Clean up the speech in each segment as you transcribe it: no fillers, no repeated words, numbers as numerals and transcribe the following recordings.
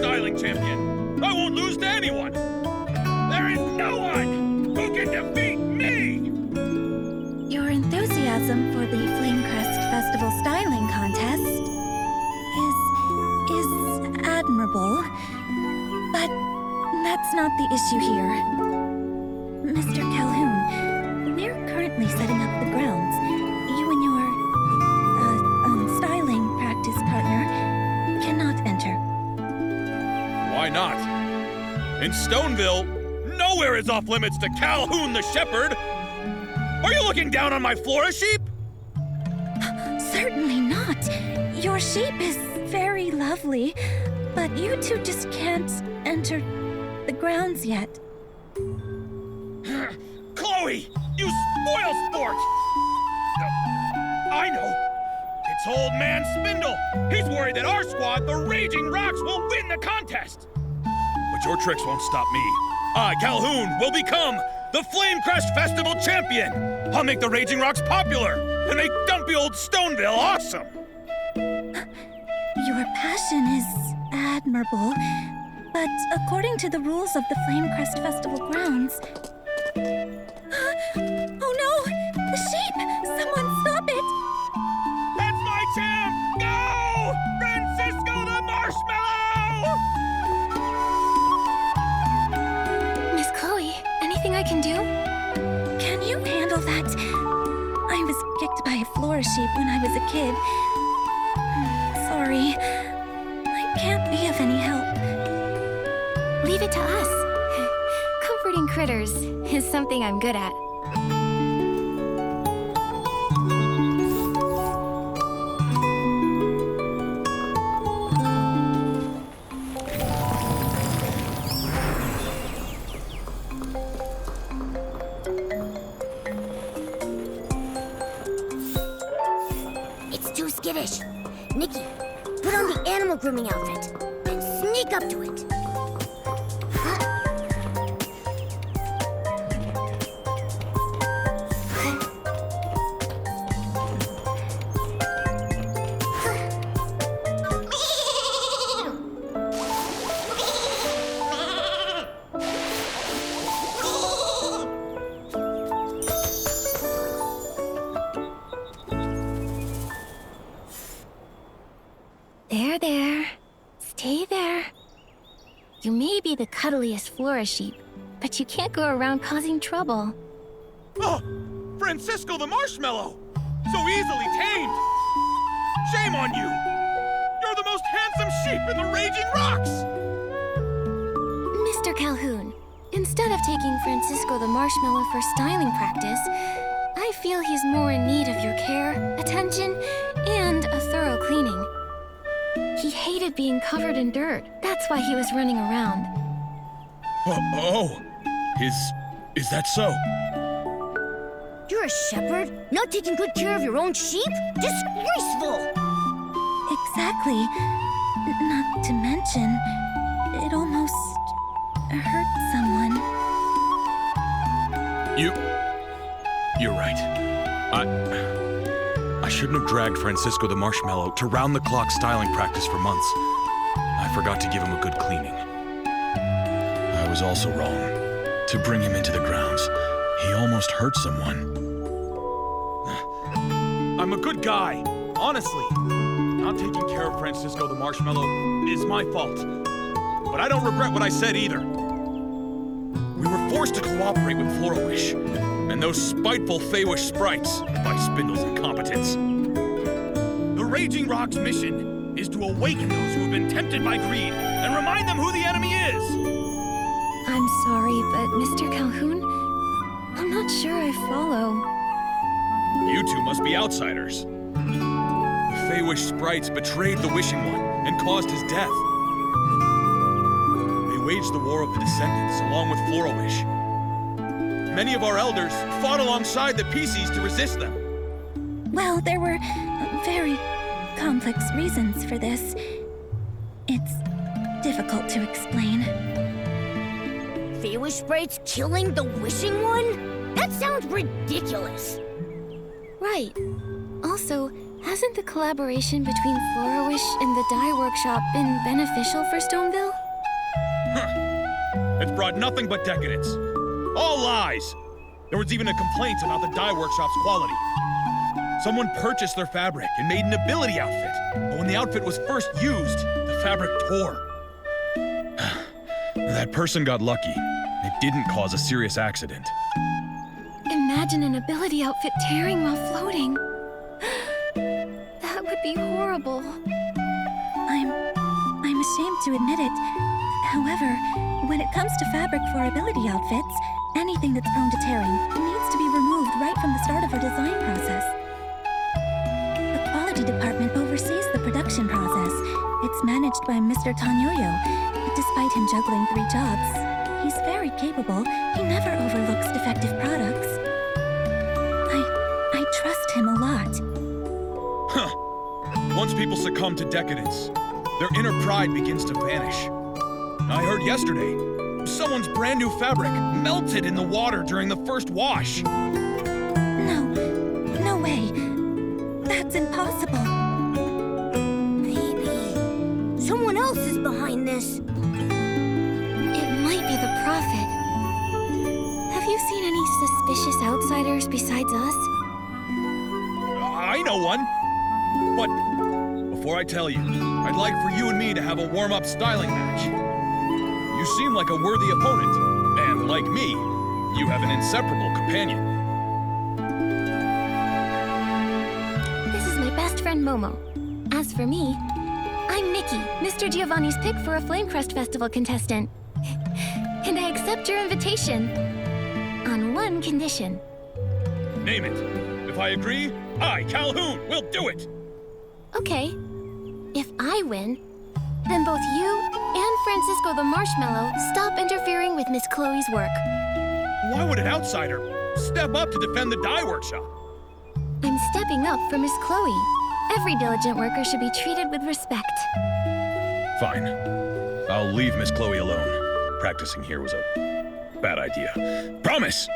styling champion. I won't lose to anyone. There is no one who can defeat me! Your enthusiasm for the Flamecrest Festival styling contest is admirable, but that's not the issue here. Mr. Calhoun, we're currently setting up the grounds. You and your, styling practice partner cannot enter. Why not? In Stoneville, nowhere is off limits to Calhoun the Shepherd. Are you looking down on my Flora sheep? Certainly not. Your sheep is very lovely, but you two just can't enter the grounds yet. Chloe, you spoil sport! I know. It's old man Spindle. He's worried that our squad, the Raging Rocks, will win the contest. But your tricks won't stop me. I, Calhoun, will become the Flamecrest Festival champion. I'll make the Raging Rocks popular and make dumpy old Stoneville awesome. Your passion is admirable, but according to the rules of the Flamecrest Festival grounds... Oh no! The sheep! Someone stop it! That's my champ! Go! Francisco the Marshmallow! Miss Chloe, anything I can do? Can you handle that? I was kicked by a Flora sheep when I was a kid. Sorry. I can't be of any help. Leave it to us. Comforting critters is something I'm good at. It's too skittish. Nikki, put on the animal grooming outfit and sneak up to it. There. Stay there. You may be the cuddliest Flora sheep, but you can't go around causing trouble. Oh, Francisco the Marshmallow! So easily tamed! Shame on you! You're the most handsome sheep in the Raging Rocks! Mr. Calhoun, instead of taking Francisco the Marshmallow for styling practice, I feel he's more in need of your care, attention, and a thorough cleaning. He hated being covered in dirt. That's why he was running around. Is that so? You're a shepherd, not taking good care of your own sheep? Disgraceful! Exactly. Not to mention, it almost hurt someone. You're right. I shouldn't have dragged Francisco the Marshmallow to round-the-clock styling practice for months. I forgot to give him a good cleaning. I was also wrong to bring him into the grounds. He almost hurt someone. I'm a good guy, honestly. Not taking care of Francisco the Marshmallow is my fault. But I don't regret what I said either. We were forced to cooperate with Flora-Wish and those spiteful Feywish sprites by Spindle's incompetence. The Raging Rock's mission is to awaken those who have been tempted by greed and remind them who the enemy is. I'm sorry, but Mr. Calhoun, I'm not sure I follow. You two must be outsiders. The Feywish sprites betrayed the Wishing One and caused his death. They waged the War of the Descendants along with Flora-Wish. Many of our elders fought alongside the PCs to resist them. Well, there were very complex reasons for this. It's difficult to explain. Feywish sprites killing the Wishing One? That sounds ridiculous. Right. Also, Hasn't the collaboration between Flourish and the dye workshop been beneficial for Stoneville? It's brought nothing but decadence. All lies! There was even a complaint about the dye workshop's quality. Someone purchased their fabric and made an ability outfit, but when the outfit was first used, the fabric tore. That person got lucky. It didn't cause a serious accident. Imagine an ability outfit tearing while floating. That would be horrible. I'm ashamed to admit it. However, when it comes to fabric for ability outfits, anything that's prone to tearing needs to be removed right from the start of our design process. The quality department oversees the production process. It's managed by Mr. Tanyoyo. Despite him juggling 3 jobs, he's very capable. He never overlooks defective products. I trust him a lot. Huh. Once people succumb to decadence, their inner pride begins to vanish. I heard yesterday, someone's brand new fabric melted in the water during the first wash. No way. That's impossible. Maybe someone else is behind this. It might be the Prophet. Have you seen any suspicious outsiders besides us? I know one. But before I tell you, I'd like for you and me to have a warm-up styling match. You seem like a worthy opponent, and like me, you have an inseparable companion. This is my best friend Momo. As for me, I'm Nikki, Mr. Giovanni's pick for a Flamecrest Festival contestant. And I accept your invitation. On one condition. Name it. If I agree, I, Calhoun, will do it! Okay. If I win, then both you and Francisco the Marshmallow stop interfering with Miss Chloe's work. Why would an outsider step up to defend the dye workshop? I'm stepping up for Miss Chloe. Every diligent worker should be treated with respect. Fine. I'll leave Miss Chloe alone. Practicing here was a bad idea. Promise!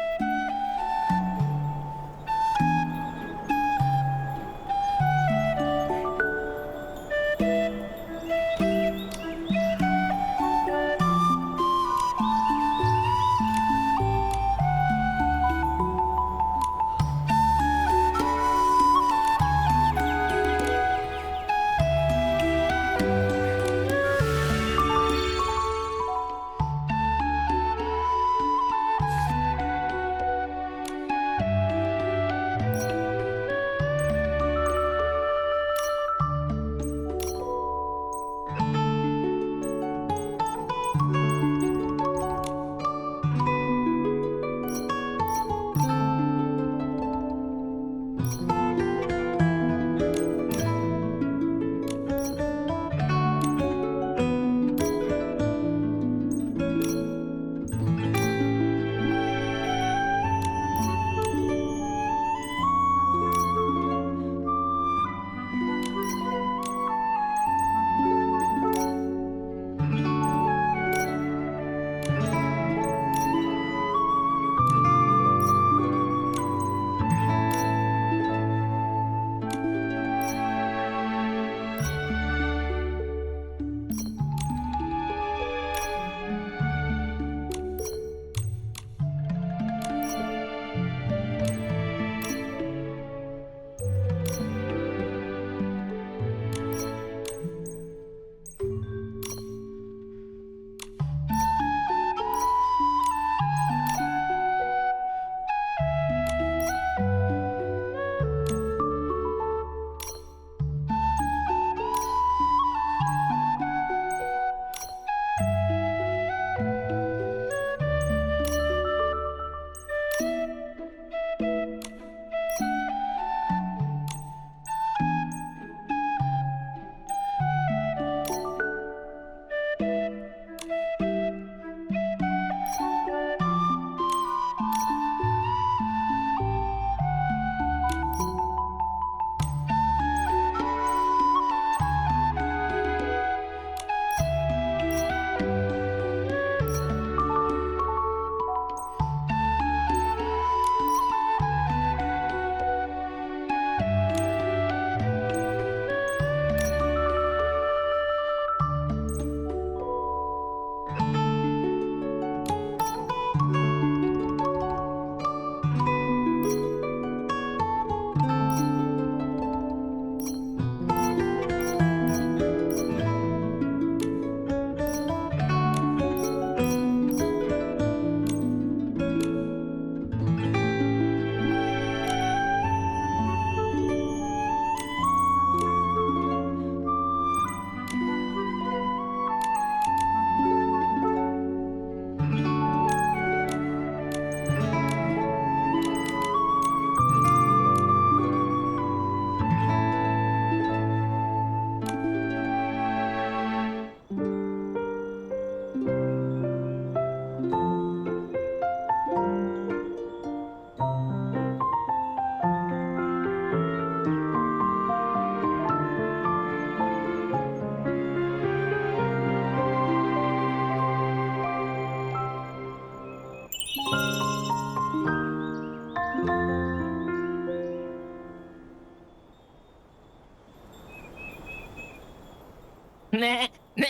Nah, nah,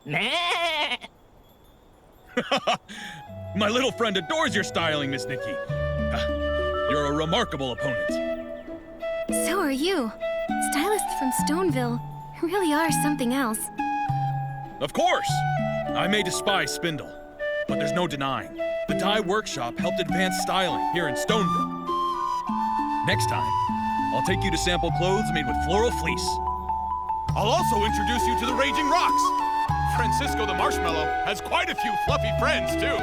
nah. My little friend adores your styling, Miss Nikki. You're a remarkable opponent. So are you. Stylists from Stoneville really are something else. Of course! I may despise Spindle, but there's no denying. The dye workshop helped advance styling here in Stoneville. Next time, I'll take you to sample clothes made with floral fleece. I'll also introduce you to the Raging Rocks. Francisco the Marshmallow has quite a few fluffy friends, too.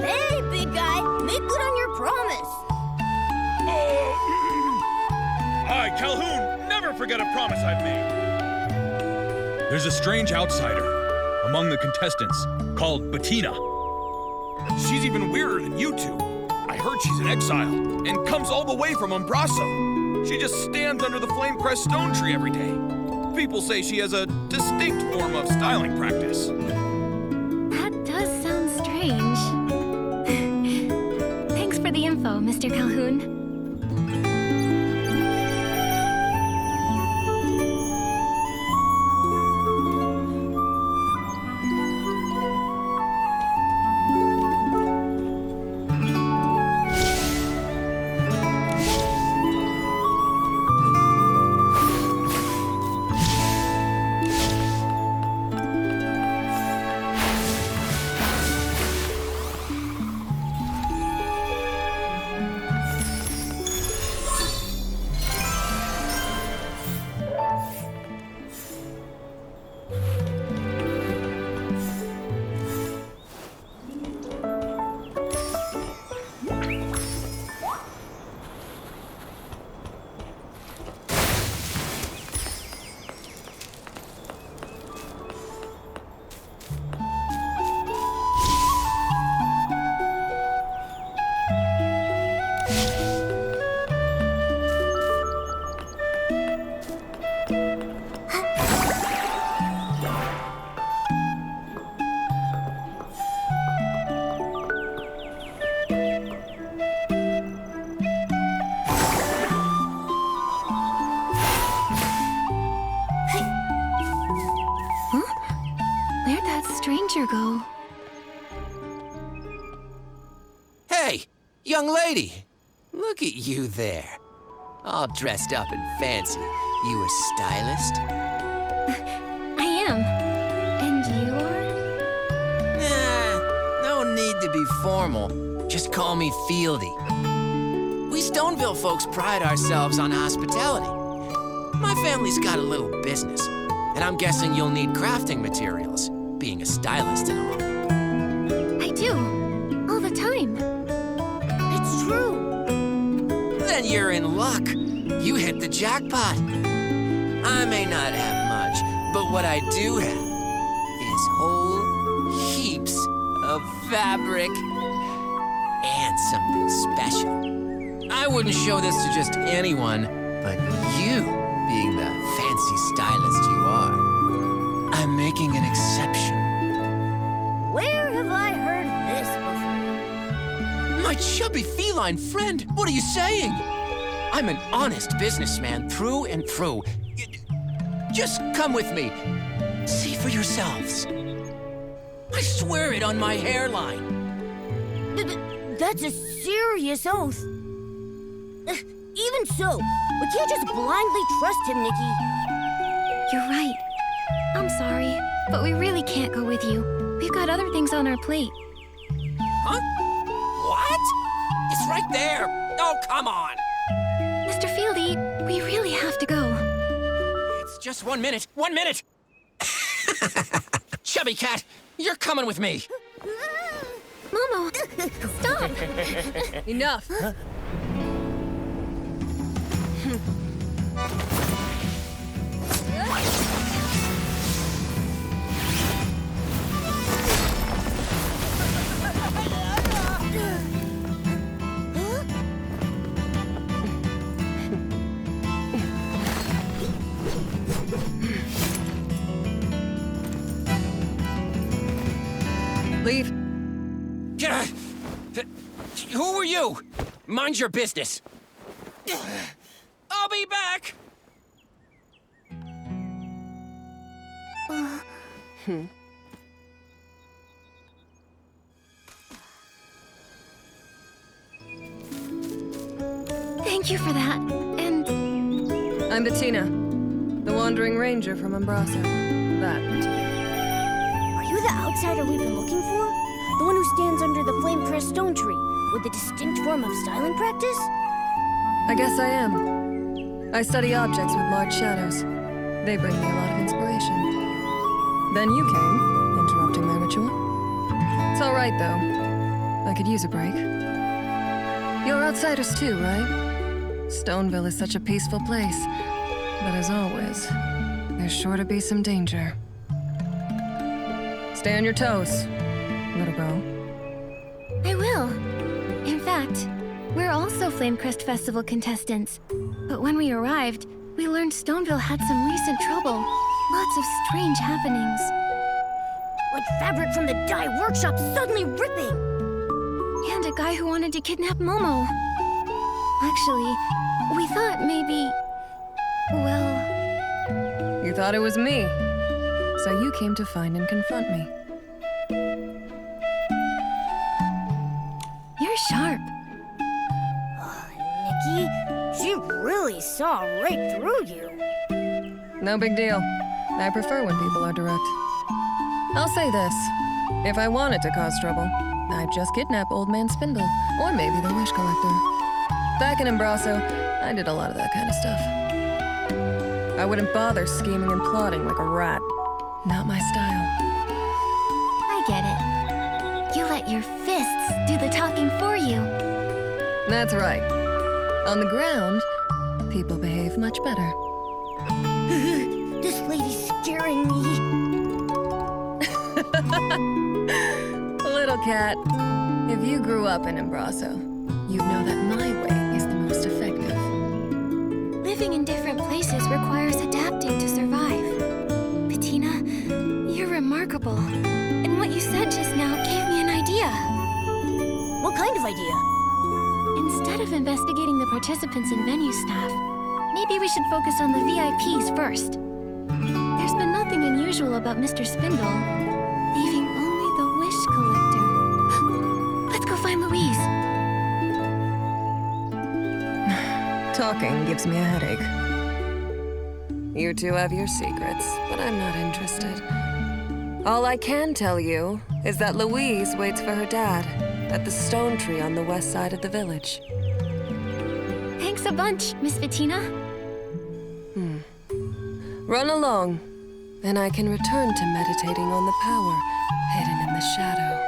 Hey, big guy, make good on your promise. I, Calhoun, never forget a promise I've made. There's a strange outsider among the contestants called Bettina. She's even weirder than you two. I heard she's in exile and comes all the way from Umbraso. She just stands under the Flamecrest stone tree every day. People say she has a distinct form of styling practice. That does sound strange. Thanks for the info, Mr. Calhoun. Where'd that stranger go? Hey, young lady. Look at you there. All dressed up and fancy. You a stylist? I am. And you are? Nah, no need to be formal. Just call me Fieldy. We Stoneville folks pride ourselves on hospitality. My family's got a little business, and I'm guessing you'll need crafting materials, being a stylist and all. I do. All the time. It's true. Then you're in luck. You hit the jackpot. I may not have much, but what I do have is whole heaps of fabric and something special. I wouldn't show this to just anyone, but you, being the fancy stylist you are, I'm making an exception. Where have I heard this before? My chubby feline friend, what are you saying? I'm an honest businessman through and through. Just come with me. See for yourselves. I swear it on my hairline. That's a serious oath. Even so, we can't just blindly trust him, Nikki. You're right. I'm sorry, but we really can't go with you. We've got other things on our plate. Huh? What? It's right there. Oh, come on. Mr. Fieldy, we really have to go. It's just 1 minute. 1 minute. Chubby cat, you're coming with me. Momo, stop. Enough. Leave. Who are you? Mind your business. I'll be back. Thank you for that. And I'm Bettina, the Wandering Ranger from Embraso. That Bettina. Are you the outsider we've been looking for? The one who stands under the Flamecrest stone tree with a distinct form of styling practice? I guess I am. I study objects with large shadows. They bring me a lot of inspiration. Then you came, interrupting my ritual. It's all right, though. I could use a break. You're outsiders too, right? Stoneville is such a peaceful place. But as always, there's sure to be some danger. Stay on your toes, little girl. I will. In fact, we're also Flamecrest Festival contestants. But when we arrived, we learned Stoneville had some recent trouble. Lots of strange happenings. Like fabric from the dye workshop suddenly ripping! And a guy who wanted to kidnap Momo. Actually, we thought maybe... well... You thought it was me. So you came to find and confront me. You're sharp. Nikki, she really saw right through you. No big deal. I prefer when people are direct. I'll say this. If I wanted to cause trouble, I'd just kidnap Old Man Spindle, or maybe the Wish Collector. Back in Embraso, I did a lot of that kind of stuff. I wouldn't bother scheming and plotting like a rat. Not my style. I get it. You let your fists do the talking for you. That's right. On the ground, people behave much better. This lady's scaring me. Little cat, if you grew up in Embraso, you'd know that my way is the most effective. Living in different places requires adapting to survive. Bettina, you're remarkable. And what you said just now gave me an idea. What kind of idea? Instead of investigating the participants and venue staff, maybe we should focus on the VIPs first. There's been nothing unusual about Mr. Spindle, leaving only the Wish Collector. Let's go find Louise. Talking gives me a headache. You two have your secrets, but I'm not interested. All I can tell you is that Louise waits for her dad at the stone tree on the west side of the village. Thanks a bunch, Miss Bettina. Run along, and I can return to meditating on the power hidden in the shadow.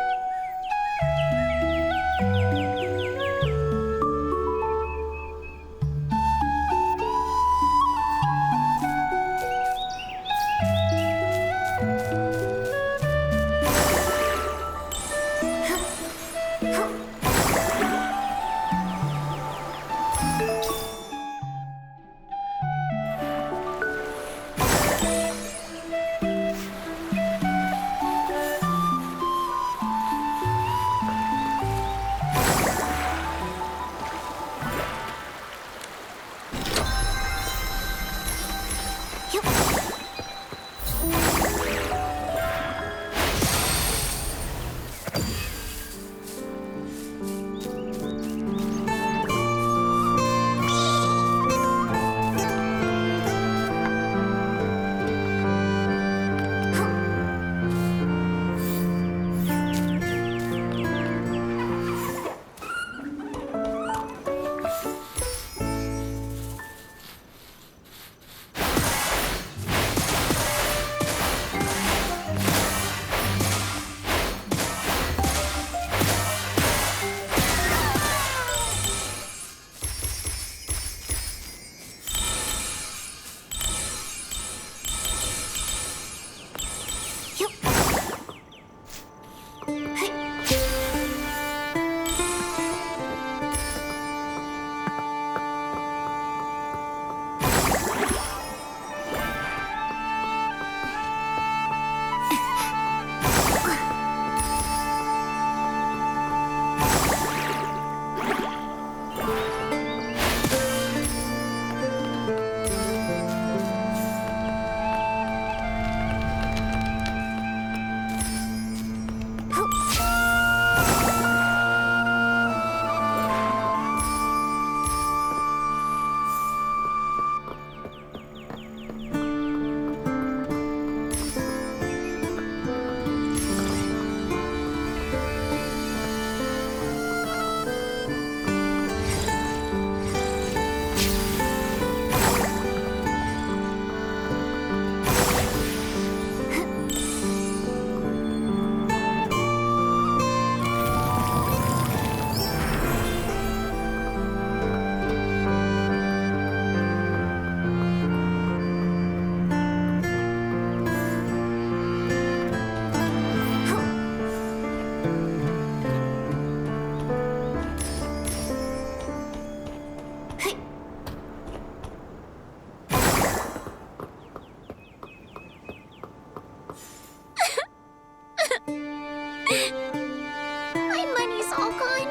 My money's all gone.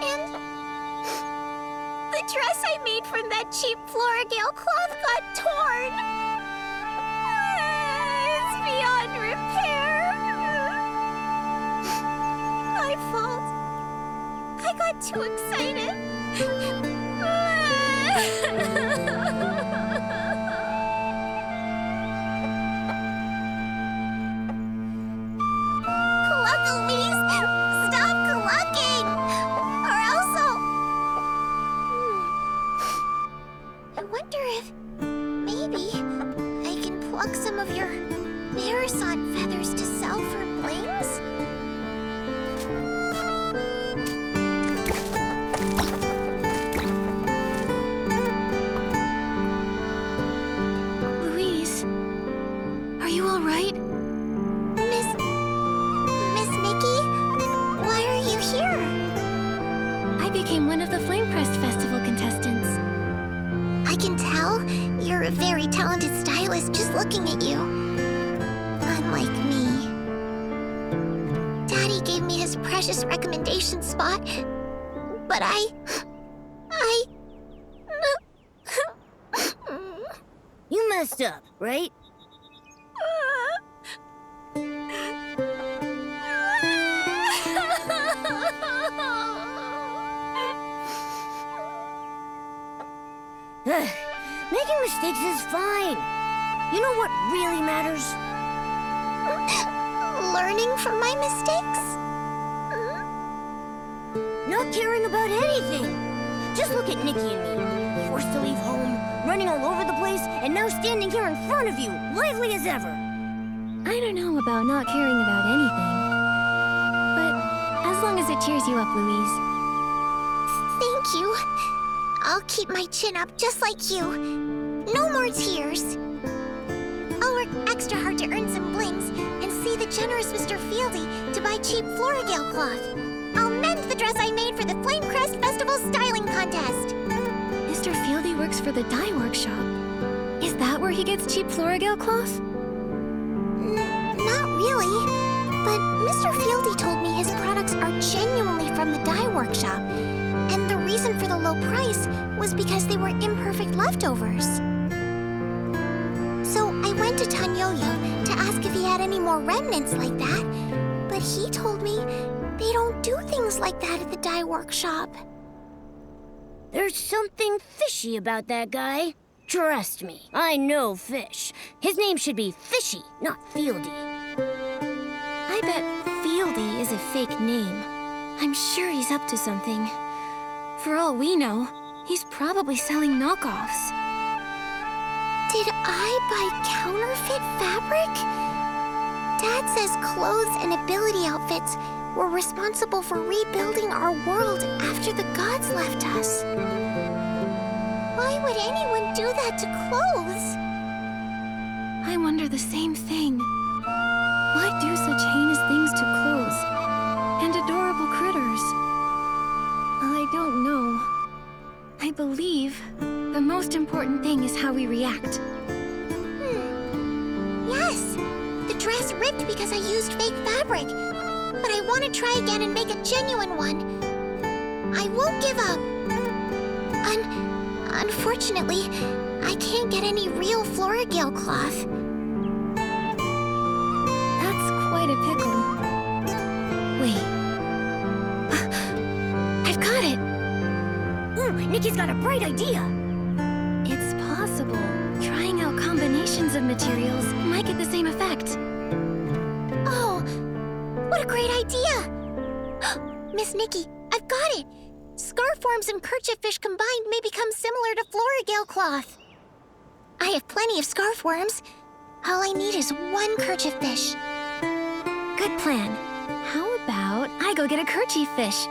And the dress I made from that cheap Floragale cloth got torn. It's beyond repair. My fault. I got too excited. Cluck, Louise! Stop clucking! Or else I'll... I wonder if maybe I can pluck some of your Marisot feathers to sell for blings? Louise, are you all right? Miss Nikki? Why are you here? I became one of the Flamecrest Festival contestants. I can tell you're a very talented stylist just looking at you. Unlike me. Daddy gave me his precious recommendation spot, but You messed up, right? Making mistakes is fine. You know what really matters? Learning from my mistakes? Not caring about anything. Just look at Nikki and me. Forced to leave home, running all over the place, and now standing here in front of you, lively as ever. I don't know about not caring about anything. But as long as it cheers you up, Louise. Thank you. I'll keep my chin up just like you. No more tears. I'll work extra hard to earn some blings and see the generous Mr. Fieldy to buy cheap Floragale cloth. I'll mend the dress I made for the Flamecrest Festival styling contest. Mr. Fieldy works for the dye workshop. Is that where he gets cheap Floragale cloth? Not really. But Mr. Fieldy told me his products are genuinely from the dye workshop. And the reason for the low price was because they were imperfect leftovers. So I went to Tanyoyo to ask if he had any more remnants like that, but he told me they don't do things like that at the dye workshop. There's something fishy about that guy. Trust me, I know fish. His name should be Fishy, not Fieldy. I bet Fieldy is a fake name. I'm sure he's up to something. For all we know, he's probably selling knockoffs. Did I buy counterfeit fabric? Dad says clothes and ability outfits were responsible for rebuilding our world after the gods left us. Why would anyone do that to clothes? I wonder the same thing. Why do such heinous things to clothes and adorable critters? I don't know. I believe the most important thing is how we react. Yes! The dress ripped because I used fake fabric. But I want to try again and make a genuine one. I won't give up. Unfortunately, I can't get any real Floragale cloth. That's quite a pickle. Wait. I've got it! Nikki's got a bright idea. It's possible. Trying out combinations of materials might get the same effect. Oh, what a great idea! Miss Nikki, I've got it! Scarf worms and kerchief fish combined may become similar to Floragale cloth. I have plenty of scarf worms. All I need is one kerchief fish. Good plan. How about I go get a kerchief fish?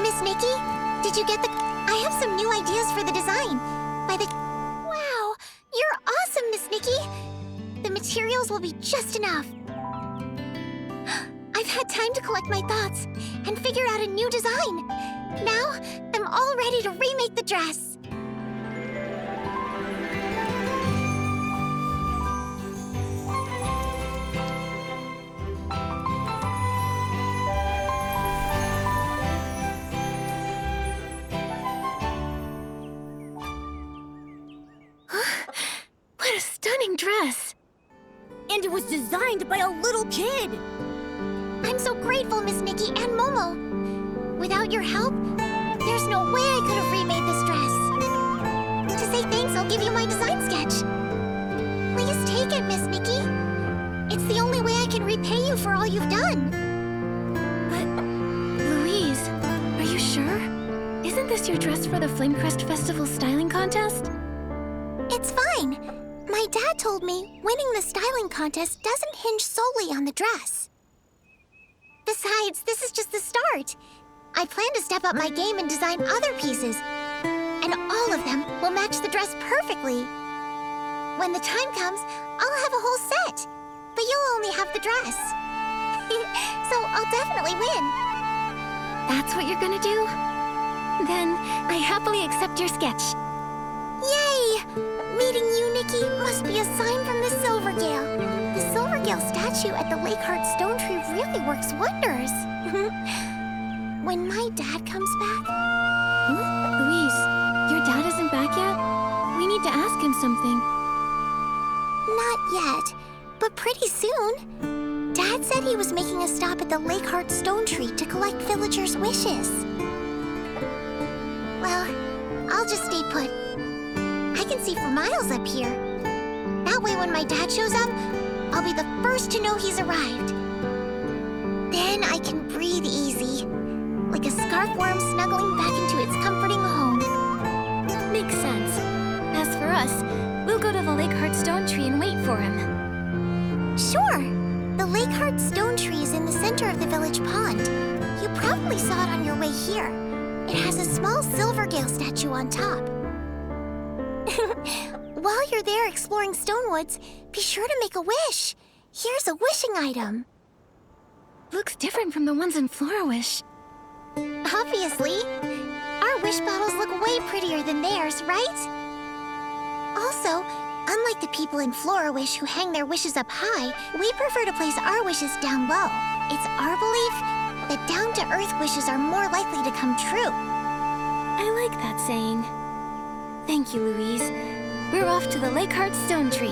Miss Nikki, did you get the... I have some new ideas for the design. Wow, you're awesome, Miss Nikki. The materials will be just enough. I've had time to collect my thoughts and figure out a new design. Now, I'm all ready to remake the dress. a stunning dress. And it was designed by a little kid. I'm so grateful, Miss Nikki and Momo. Without your help, there's no way I could have remade this dress. To say thanks, I'll give you my design sketch. Please take it, Miss Nikki. It's the only way I can repay you for all you've done. But, Louise, are you sure? Isn't this your dress for the Flamecrest Festival styling contest? It's fine. My dad told me winning the styling contest doesn't hinge solely on the dress. Besides, this is just the start. I plan to step up my game and design other pieces. And all of them will match the dress perfectly. When the time comes, I'll have a whole set. But you'll only have the dress. So I'll definitely win. That's what you're gonna do? Then I happily accept your sketch. Yay! Meeting you, Nikki, must be a sign from the Silvergale. The Silvergale statue at the Lakeheart Stone Tree really works wonders. When my dad comes back... Louise, your dad isn't back yet? We need to ask him something. Not yet, but pretty soon. Dad said he was making a stop at the Lakeheart Stone Tree to collect villagers' wishes. Well, I'll just stay put. I can see for miles up here. That way when my dad shows up, I'll be the first to know he's arrived. Then I can breathe easy, like a scarf worm snuggling back into its comforting home. Makes sense. As for us, we'll go to the Lakeheart Stone Tree and wait for him. Sure. The Lakeheart Stone Tree is in the center of the village pond. You probably saw it on your way here. It has a small Silvergale statue on top. While you're there exploring Stonewoods, be sure to make a wish. Here's a wishing item. Looks different from the ones in Florawish. Obviously. Our wish bottles look way prettier than theirs, right? Also, unlike the people in Florawish who hang their wishes up high, we prefer to place our wishes down low. It's our belief that down-to-earth wishes are more likely to come true. I like that saying. Thank you, Louise. We're off to the Lakeheart Stone Tree.